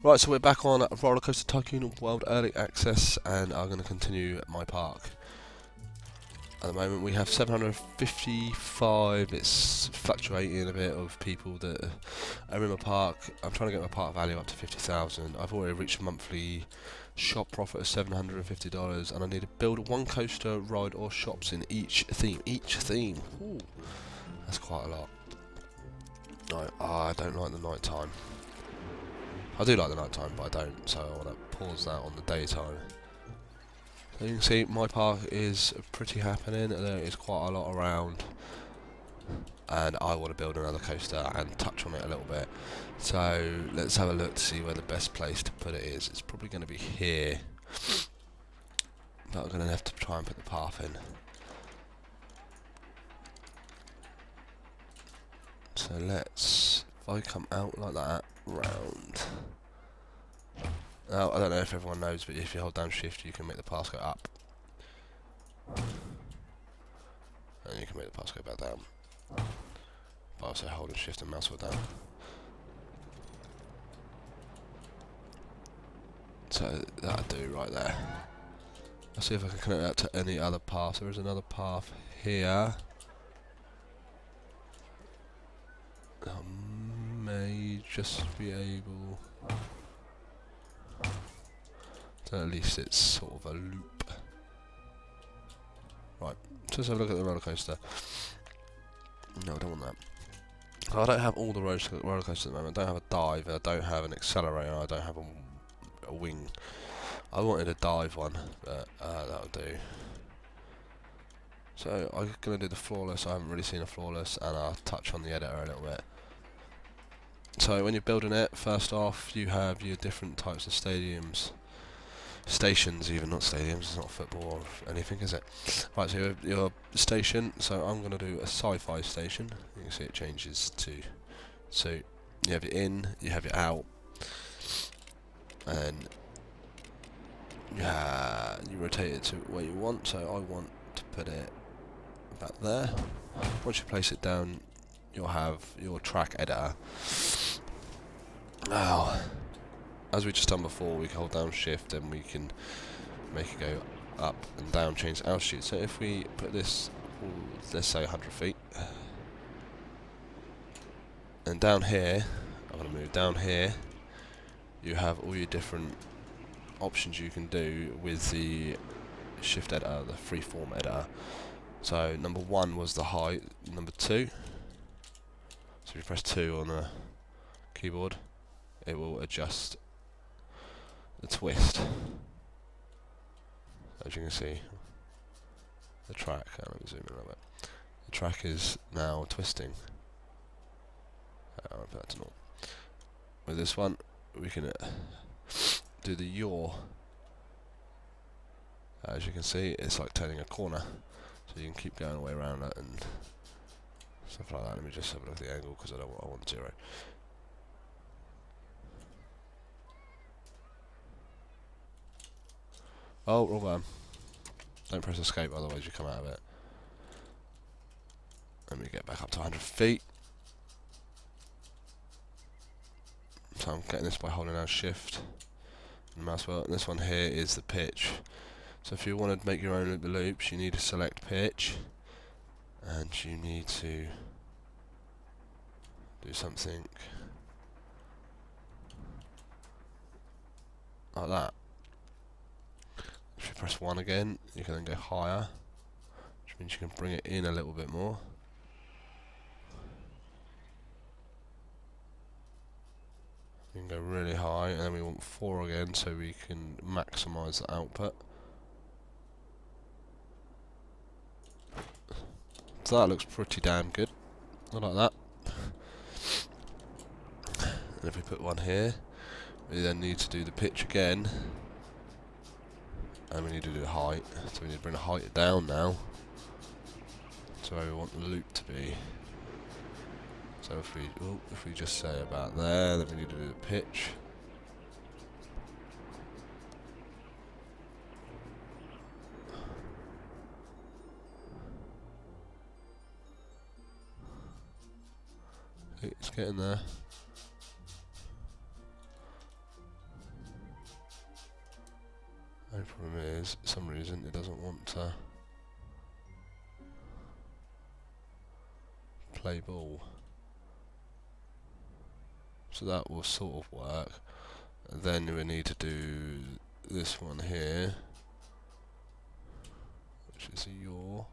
Right, so we're back on Roller Coaster Tycoon World Early Access, and I'm going to continue my park. At the moment we have 755, it's fluctuating a bit of people that are in my park. I'm trying to get my park value up to 50,000. I've already reached a monthly shop profit of $750, and I need to build one coaster, ride or shops in each theme. Ooh, that's quite a lot. No, I don't like the night time. I do like the night time, but I don't, so I want to pause that on the daytime. So you can see my park is pretty happening, there is quite a lot around, and I want to build another coaster and touch on it a little bit. So let's have a look to see where the best place to put it is. It's probably going to be here, but I'm going to have to try and put the path in. So let's, if I come out like that, round. Now, I don't know if everyone knows, but if you hold down shift you can make the path go up. And you can make the path go back down. By also holding shift and mouse wheel down. So that'll do right there. Let's see if I can connect that to any other path. There is another path here. I may just be able... So at least it's sort of a loop. Right, so let's have a look at the roller coaster. No, I don't want that. I don't have all the roller coasters at the moment. I don't have a dive, I don't have an accelerator, I don't have a wing. I wanted a dive one, but that'll do. So I'm going to do the floorless. I haven't really seen a floorless, and I'll touch on the editor a little bit. So when you're building it, first off you have your different types of stations even, not stadiums, it's not football or anything, is it? Right, so your station, so I'm going to do a sci-fi station. You can see it changes to, so you have your in, you have your out, and you rotate it to where you want. So I want to put it back there. Once you place it down, you'll have your track editor. Now, as we just done before, we can hold down shift and we can make it go up and down, change altitude. So if we put this, let's say 100 feet, and down here, I'm going to move down here, you have all your different options you can do with the shift editor, the freeform editor. So number 1 was the height, number 2, so if you press 2 on the keyboard, it will adjust the twist. As you can see, the track, let me zoom in a little bit. The track is now twisting. I'll put that to 0. With this one, we can do the yaw. As you can see, it's like turning a corner, so you can keep going all the way around it and stuff like that. Let me just have a look at the angle because I want 0. Oh, wrong button. Don't press escape, otherwise you come out of it. Let me get back up to 100 feet. So I'm getting this by holding down shift and mouse wheel. And this one here is the pitch. So if you want to make your own loops, you need to select pitch, and you need to do something like that. If you press 1 again, you can then go higher, which means you can bring it in a little bit more. You can go really high, and then we want 4 again, so we can maximise the output. So that looks pretty damn good. I like that. And if we put 1 here, we then need to do the pitch again. And we need to do the height, so we need to bring the height down now to where we want the loop to be. So if we just say about there, then we need to do the pitch. It's getting there. problem is, for some reason, it doesn't want to play ball. So that will sort of work. And then we need to do this one here, which is a yaw.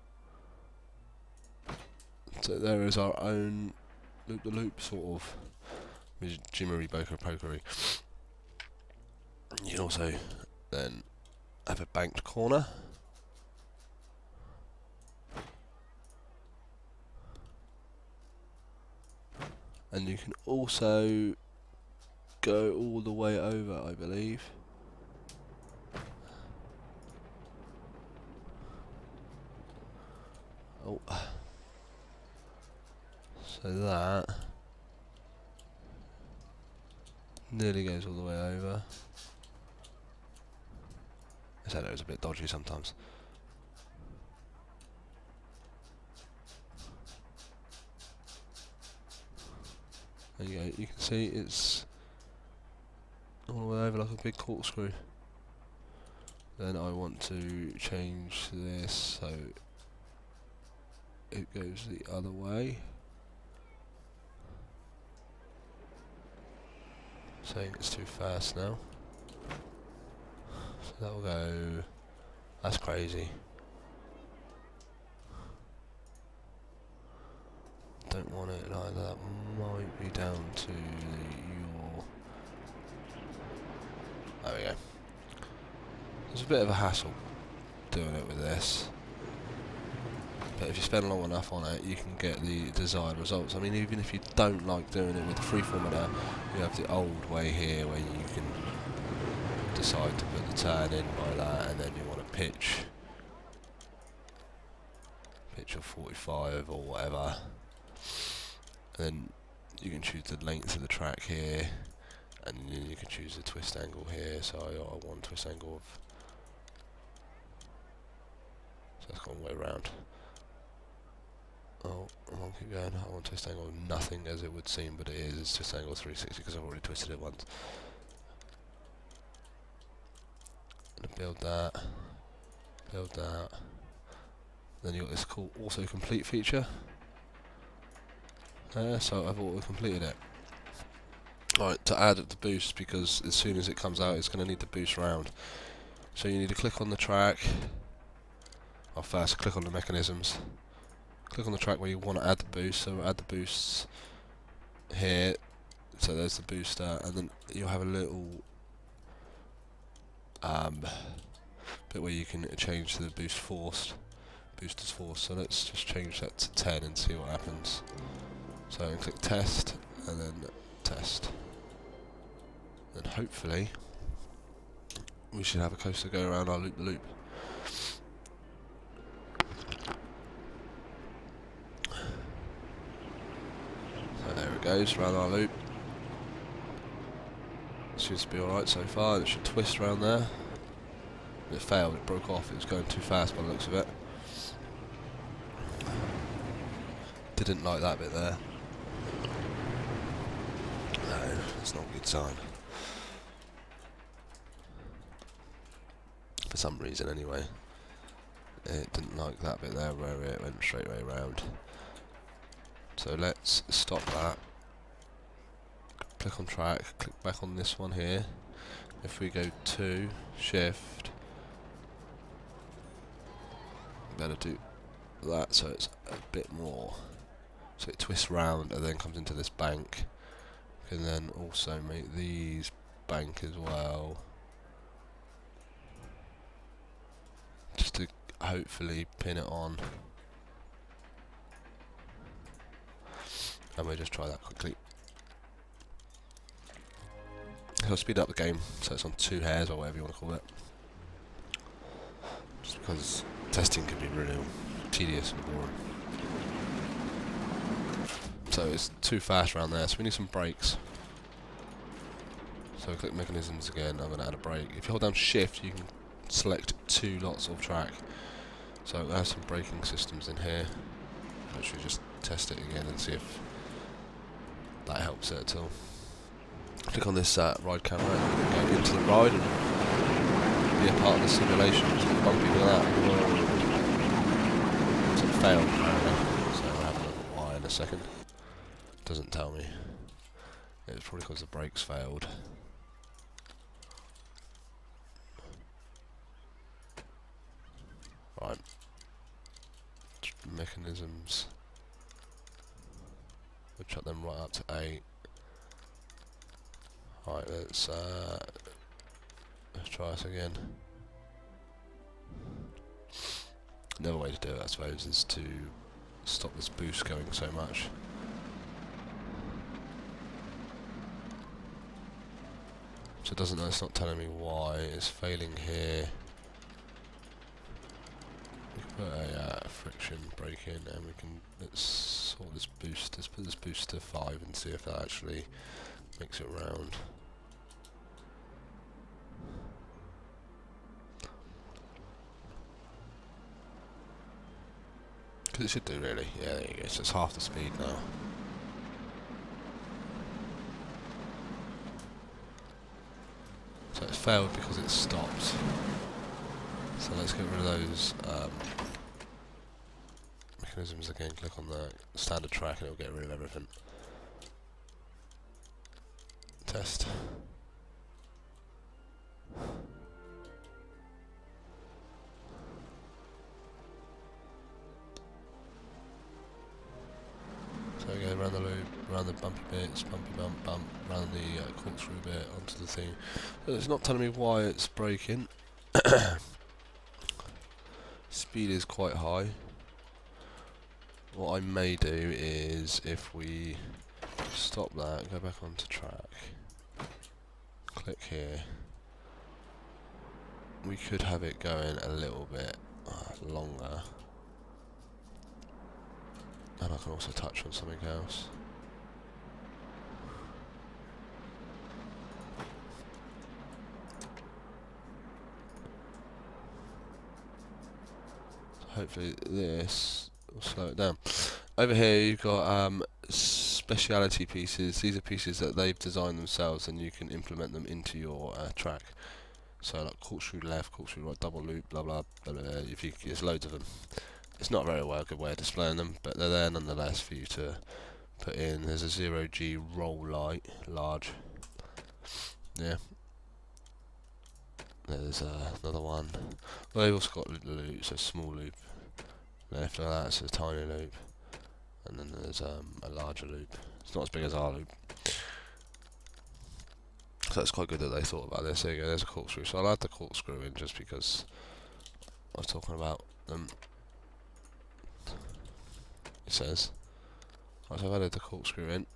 So there is our own loop-the-loop sort of jimmery boker pokery. You can also then have a banked corner. And you can also go all the way over, I believe. Oh. So that nearly goes all the way over. I said it was a bit dodgy sometimes. There you go, you can see it's all the way over like a big corkscrew. Then I want to change this so it goes the other way. Saying it's too fast now. So that'll go. That's crazy. Don't want it like that. Might be down to your. There we go. It's a bit of a hassle doing it with this. But if you spend long enough on it, you can get the desired results. I mean, even if you don't like doing it with the freeform adder, you have the old way here where you can decide to put the turn in by that, and then you want to pitch your 45 or whatever. And then you can choose the length of the track here, and then you can choose the twist angle here. So I want twist angle of. So that's gone way around. Oh, I'm on, keep going. I want twist angle of nothing as it would seem, but it is. It's twist angle 360 because I've already twisted it once. Gonna build that. Build that. Then you've got this cool auto-complete feature. So I've auto-completed it. Alright, to add the boost, because as soon as it comes out it's going to need the boost round. So you need to click on the track. Or first click on the mechanisms. Click on the track where you want to add the boost, so add the boosts here. So there's the booster, and then you'll have a little bit where you can change the booster's force. So let's just change that to 10 and see what happens. So I click test, and then test. And hopefully we should have a coaster go around our loop-the-loop. So there it goes, around our loop. Seems to be alright so far. It should twist around there. It failed, it broke off, it was going too fast by the looks of it. Didn't like that bit there. No, that's not a good sign. For some reason anyway. It didn't like that bit there where it went straight way round. So let's stop that. Click on track, click back on this one here. If we go to shift, better do that so it's a bit more. So it twists round and then comes into this bank. We can then also make these bank as well. Just to hopefully pin it on. And we'll just try that quickly. I'll speed up the game so it's on 2 hairs or whatever you want to call it. Just because testing can be really tedious and boring. So it's too fast around there, so we need some brakes. So click mechanisms again, I'm going to add a brake. If you hold down shift you can select 2 lots of track. So I have some braking systems in here. Actually just test it again and see if that helps it at all. Click on this ride camera and go into the ride and be a part of the simulation. It's bumpy with that. Whoa. So it failed apparently. So we'll have a look at why in a second. Doesn't tell me. It's probably because the brakes failed. Right. Mechanisms. We'll chuck them right up to 8. Right, let's try this again. Another way to do it, I suppose, is to stop this boost going so much. So it doesn't. It's not telling me why it's failing here. We can put a friction brake in, and we can let's sort this boost. Let's put this boost to 5 and see if that actually makes it round. Because it should do really. Yeah, there you go. So it's half the speed now. So it's failed because it stopped. So let's get rid of those mechanisms again. Click on the standard track and it'll get rid of everything. Test. So we go around the loop, around the bumpy bits, bumpy bump, bump, around the corkscrew bit onto the thing. So it's not telling me why it's braking. Speed is quite high. What I may do is, if we stop that, go back onto track, click here, we could have it going a little bit longer. And I can also touch on something else. So hopefully this will slow it down. Over here you've got speciality pieces. These are pieces that they've designed themselves and you can implement them into your track. So like corkscrew left, corkscrew right, double loop, blah blah blah, blah, blah. There's loads of them. It's not a very good way of displaying them, but they're there nonetheless for you to put in. There's a 0G roll light, large. Yeah. There's another one. Well, they've also got little loops, so small loop. Left like that, so a tiny loop. And then there's a larger loop. It's not as big as our loop. So it's quite good that they thought about this. There you go, there's a corkscrew. So I'll add the corkscrew in just because I was talking about them. It says. Right, so I've added the corkscrew in.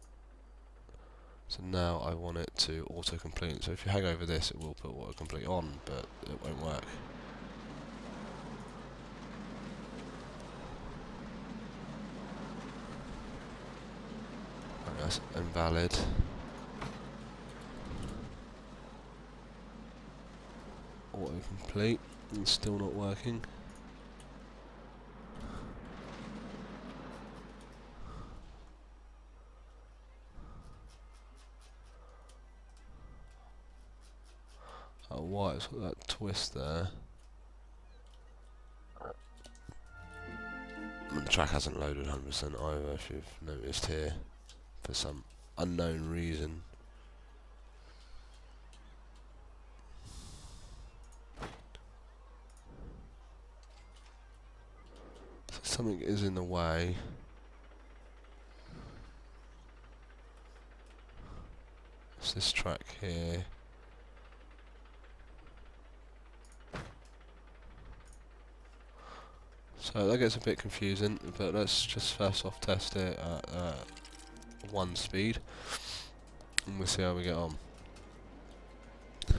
So now I want it to auto-complete. So if you hang over this, it will put auto-complete on, but it won't work. Right, that's invalid. Auto-complete. It's still not working. Oh, why? It's got that twist there. And the track hasn't loaded 100% either, if you've noticed here, for some unknown reason. So something is in the way. It's this track here. So that gets a bit confusing, but let's just first off test it at 1 speed, and we'll see how we get on. So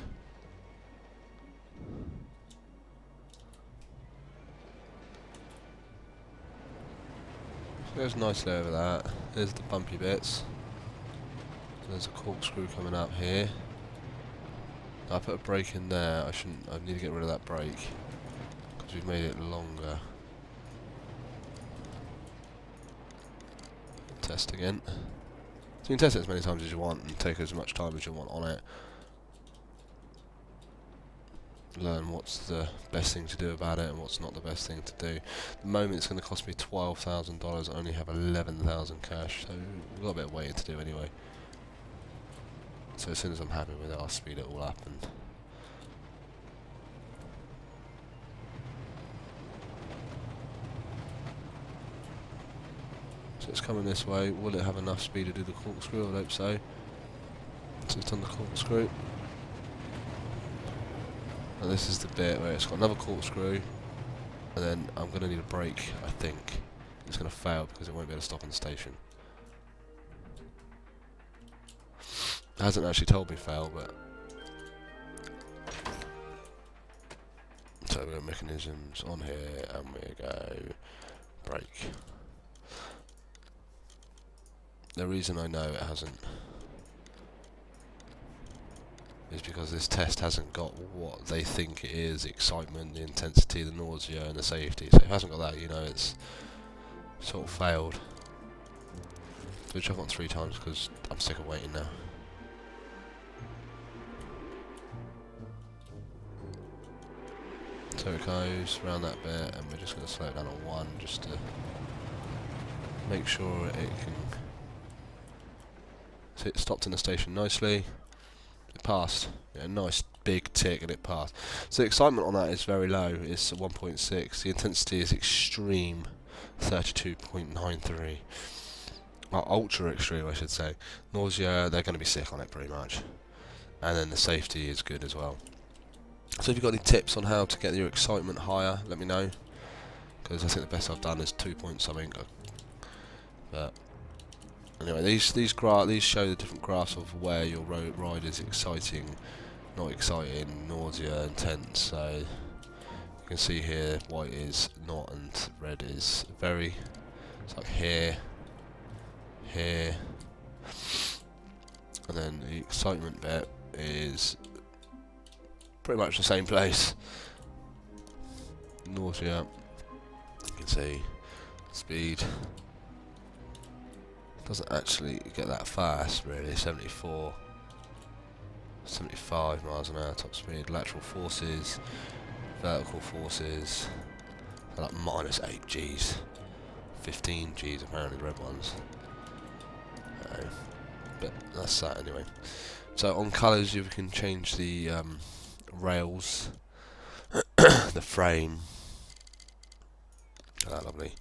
it goes nicely over that. There's the bumpy bits. There's a corkscrew coming up here. I put a brake in there. I need to get rid of that brake because we've made it longer. Test again. So you can test it as many times as you want and take as much time as you want on it. learn what's the best thing to do about it and what's not the best thing to do. At the moment it's going to cost me $12,000. I only have 11,000 cash, so we've got a bit of waiting to do anyway. So as soon as I'm happy with it, I'll speed it all up. And so it's coming this way. Will it have enough speed to do the corkscrew? I hope so. So it's done the corkscrew. And this is the bit where it's got another corkscrew, and then I'm going to need a brake, I think. It's going to fail because it won't be able to stop on the station. It hasn't actually told me fail, but... So we go mechanisms on here, and we go brake. The reason I know it hasn't is because this test hasn't got what they think it is: the excitement, the intensity, the nausea, and the safety. So if it hasn't got that, you know it's sort of failed. Which I've got 3 times because I'm sick of waiting now. So it goes around that bit, and we're just going to slow it down on 1 just to make sure it can. So it stopped in the station nicely. It passed. Yeah, nice big tick, and it passed. So the excitement on that is very low. It's 1.6. The intensity is extreme, 32.93. Ultra extreme, I should say. Nausea, they're going to be sick on it pretty much. And then the safety is good as well. So if you've got any tips on how to get your excitement higher, let me know. Because I think the best I've done is 2 point something. But anyway, these show the different graphs of where your ride is exciting, not exciting, nausea, intense. So you can see here, white is not, and red is very. It's like here, here, and then the excitement bit is pretty much the same place. Nausea, you can see, speed. Doesn't actually get that fast really. 74, 75 miles an hour top speed. Lateral forces, vertical forces are like -8 Gs, 15 Gs apparently, the red ones. But that's that anyway. So on colours you can change the rails, the frame, lovely,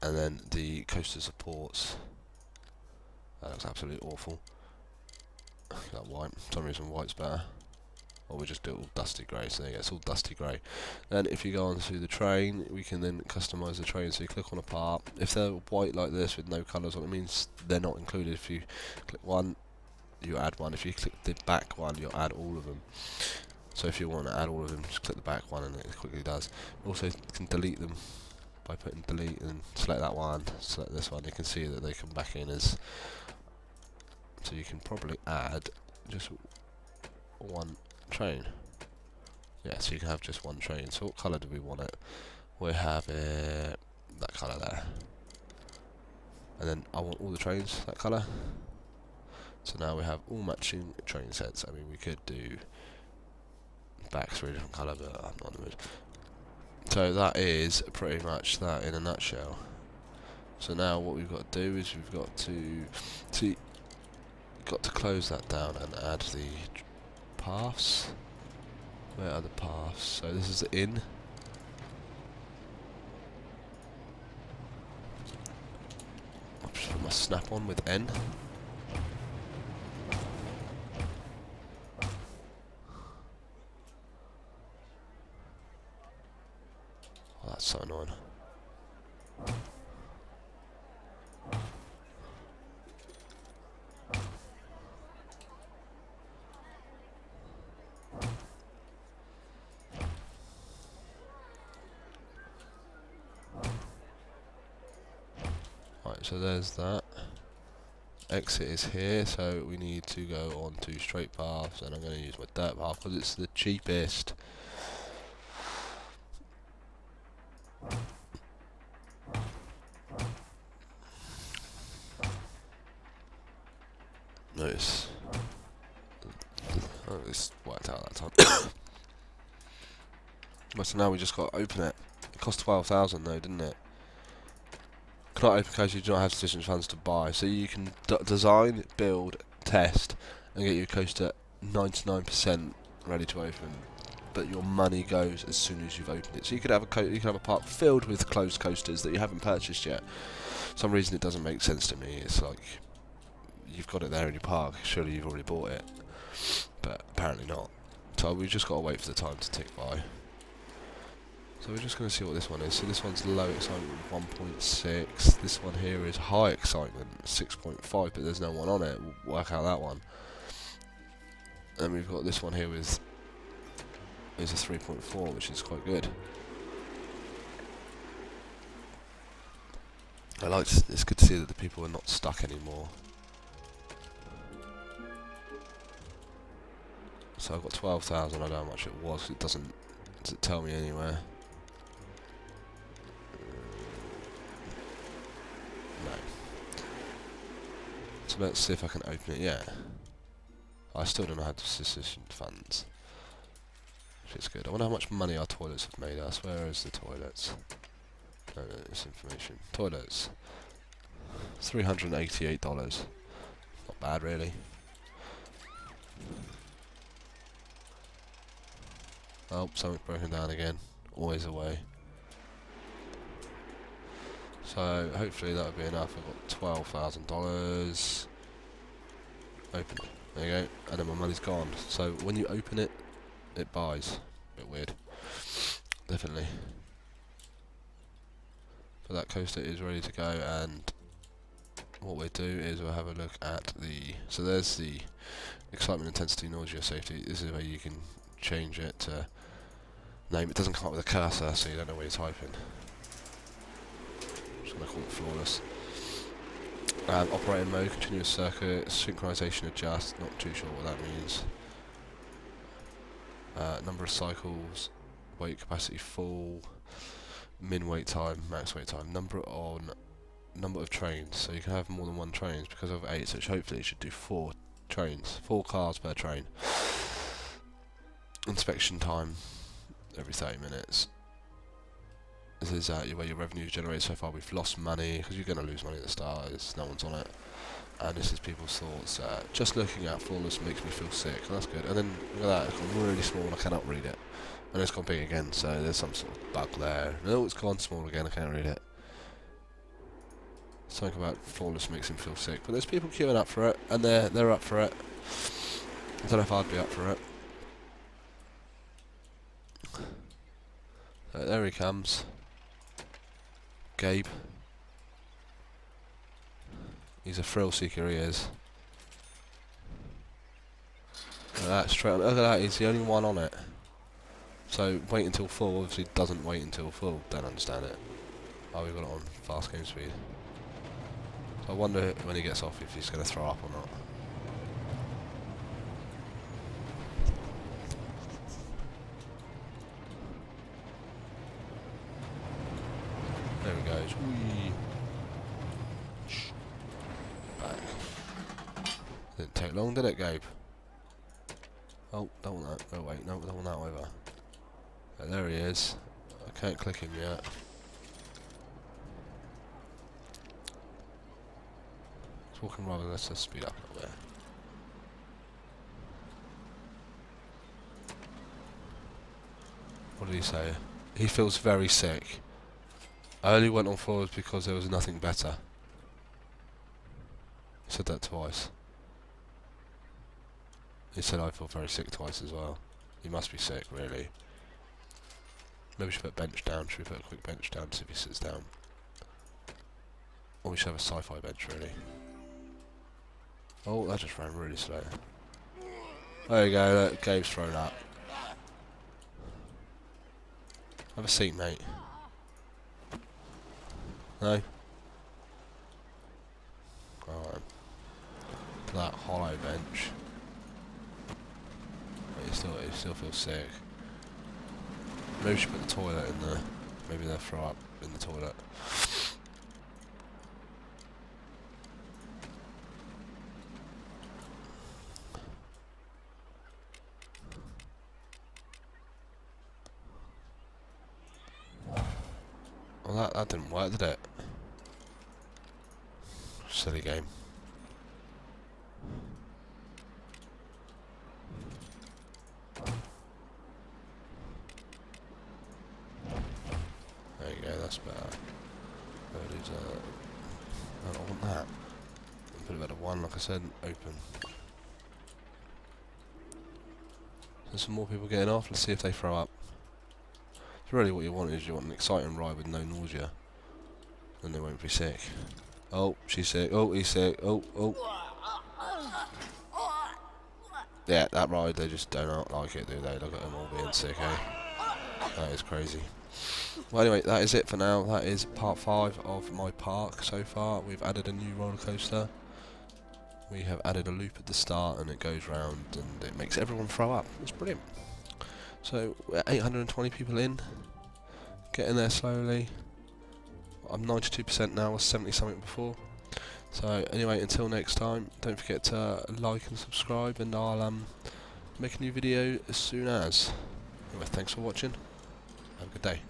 and then the coaster supports. That looks absolutely awful. That white, for some reason white's better. Or we just do it all dusty grey, so there you go, it's all dusty grey. Then if you go onto the train, we can then customise the train, so you click on a part. If they're white like this with no colours on, it means they're not included. If you click one, you add one. If you click the back one, you'll add all of them. So if you want to add all of them, just click the back one and it quickly does. You also can delete them by putting delete and select that one, select this one. You can see that they come back in as, so you can probably add just one train. Yeah, so you can have just one train. So what colour do we want it? We have it that colour there. And then I want all the trains that colour. So now we have all matching train sets. I mean, we could do backs for a different colour, but I'm not in the mood. So that is pretty much that in a nutshell. So now what we've got to do is we've got to close that down and add the paths. Where are the paths? So this is the in. I'll just put my snap on with N. Oh, that's so annoying. Right, so there's that. Exit is here, so we need to go on to straight paths, and I'm going to use my dirt path because it's the cheapest. Notice. Oh, this worked out that time. But so now we just got to open it. It cost 12,000 though, didn't it? Cannot open because you do not have sufficient funds to buy. So you can design, build, test, and get your coaster 99% ready to open. But your money goes as soon as you've opened it. So you could have a park filled with closed coasters that you haven't purchased yet. For some reason it doesn't make sense to me. It's like you've got it there in your park. Surely you've already bought it, but apparently not. So we've just got to wait for the time to tick by. So we're just going to see what this one is. So this one's low excitement, 1.6. This one here is high excitement, 6.5, but there's no one on it. We'll work out that one. And we've got this one here with is a 3.4, which is quite good. It's good to see that the people are not stuck anymore. So I've got 12,000. I don't know how much it was. Does it tell me anywhere? No. So let's see if I can open it yet. I still don't know how to sufficient funds. Which is good. I wonder how much money our toilets have made us. Where is the toilets? No, this information. Toilets. $388. Not bad, really. Oh, something's broken down again. Always away. So hopefully that'll be enough. I've got $12,000. Open. There you go. And then my money's gone. So when you open it, it buys. A bit weird. Definitely. But that coaster is ready to go, and what we'll do is we'll have a look at the... So there's the excitement, intensity, nausea, safety. This is where you can change it to name. It doesn't come up with a cursor, so you don't know where you're typing. I'm just going to call it flawless. Operating mode, continuous circuit, synchronization adjust, not too sure what that means. Number of cycles, weight capacity full, min wait time, max wait time, number of trains. So you can have more than one trains because of 8, so hopefully it should do 4 trains, 4 cars per train. Inspection time every 30 minutes. This is where your revenue is generated so far. We've lost money because you're going to lose money at the start. No one's on it. And this is people's thoughts. Just looking at flawless makes me feel sick. And that's good. And then look at that. It's gone really small. I cannot read it. And it's gone big again. So there's some sort of bug there. No, it's gone small again. I can't read it. Something about flawless makes him feel sick. But there's people queuing up for it, and they're up for it. I don't know if I'd be up for it. So there he comes. Gabe. He's a thrill seeker, he is. Look at that, straight on. Look at that, he's the only one on it. So wait until full, obviously doesn't wait until full. Don't understand it. Oh, we've got it on fast game speed. So I wonder when he gets off if he's going to throw up or not. There he goes. Whee. Back. Didn't take long, did it, Gabe? Oh, don't want that. Oh wait, no, don't want that either. Oh, there he is. I can't click him yet. He's walking rather. Let's just speed up a little bit. What did he say? He feels very sick. I only went on forwards because there was nothing better. He said that twice. He said I feel very sick twice as well. He must be sick, really. Maybe we should put bench down. Should we put a quick bench down to see if he sits down? Or we should have a sci-fi bench, really. Oh, that just ran really slow. There you go, look, Gabe's thrown up. Have a seat, mate. No? Alright. That hollow bench. But he still feels sick. Maybe we should put the toilet in there. Maybe they'll throw up in the toilet. that didn't work, did it? Silly game. There you go, that's better. I don't want that. Put it at a 1, like I said, open. There's some more people getting off, let's see if they throw up. So really what you want is you want an exciting ride with no nausea. Then they won't be sick. Oh, she's sick. Oh, he's sick. Oh, oh. Yeah, that ride, they just do not like it, do they? Look at them all being sick, eh? That is crazy. Well, anyway, that is it for now. That is part 5 of my park so far. We've added a new roller coaster. We have added a loop at the start, and it goes round, and it makes everyone throw up. It's brilliant. So, we're 820 people in. Getting there slowly. I'm 92% now, I was 70 something before. So anyway, until next time, don't forget to like and subscribe, and I'll make a new video as soon as. Anyway, thanks for watching. Have a good day.